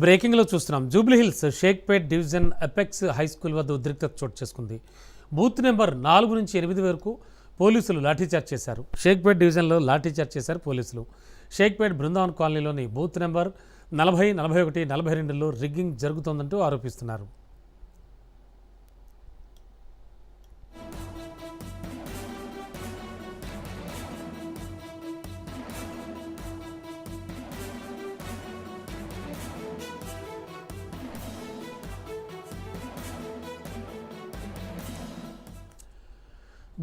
బ్రేకింగ్లో చూస్తున్నాం. Jubilee Hills Shaikpet division apex high school వద్ద ఉద్రిక్తత చోటు చేసుకుంది. బూత్ నెంబర్ 4 నుంచి 8 వరకు పోలీసులు లాఠీచార్జ్ చేశారు. షేక్పేట్ డివిజన్లో లాఠీచార్జ్ చేశారు పోలీసులు. షేక్పేట్ బృందావన్ కాలనీలోని బూత్ నెంబర్ 40, 41, 42లో రిగ్గింగ్ జరుగుతోందంటూ ఆరోపిస్తున్నారు.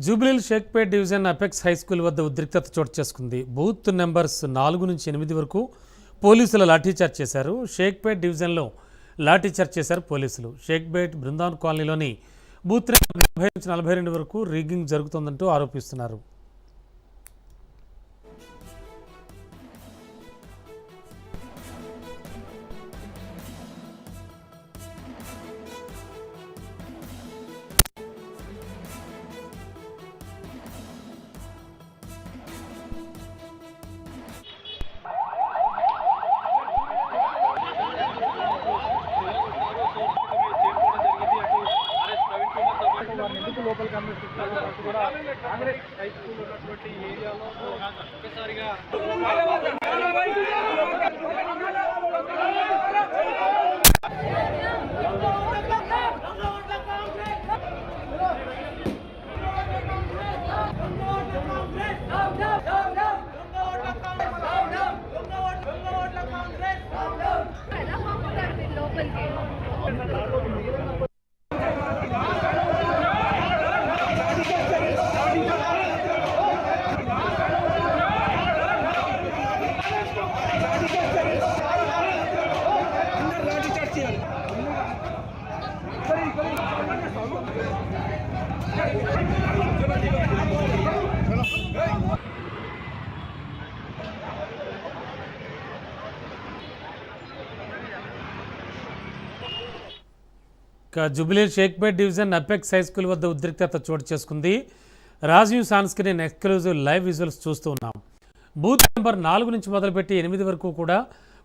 Jubilee Hills Shaikpet division apex high school వద్ద ఉద్రిక్తత చోటు చేసుకుంది. బూత్ నెంబర్స్ 4 నుంచి 8 వరకు పోలీసులు లాఠీచార్జ్ చేశారు. షేక్పేట్ డివిజన్లో లాఠీచార్జ్ చేశారు పోలీసులు. షేక్పేట్ బృందావన్ కాలనీలోని బూత్ నెంబర్ 40 నుంచి 42 వరకు రిగ్గింగ్ జరుగుతోందంటూ ఆరోపిస్తున్నారు. ఎందుకు లోపల కమ్యూనిస్ట్ కూడా కాంగ్రెస్ హై స్కూల్ ఉన్నటువంటి ఏరియాలో ఒక్కసారిగా Jubilee Hills Shaikpet division apex high school వద్ద ఉద్రిక్తత చోటు చేసుకుంది. రాజీవ్ సాన్స్క్రీన్ ఎక్స్క్లూజివ్ లైవ్ విజువల్స్ చూస్తూ ఉన్నాం. బూత్ నెంబర్ 4 నుంచి మొదలుపెట్టి 8 వరకు కూడా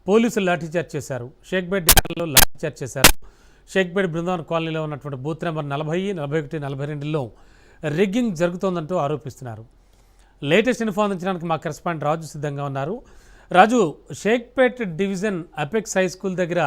పోలీసులు లాఠీచార్జ్ చేశారు. షేక్పేట్ డివిజన్లో లాఠీచార్జ్ చేశారు. షేక్పేట్ బృందావన్ కాలనీలో ఉన్నటువంటి బూత్ నెంబర్ 40, 41, 42లో రిగ్గింగ్ జరుగుతోందంటూ ఆరోపిస్తున్నారు. లేటెస్ట్ ఇన్ఫో అందించడానికి మా కరెస్పాండెంట్ రాజు సిద్ధంగా ఉన్నారు. Raju, Shaikpet division apex high school దగ్గర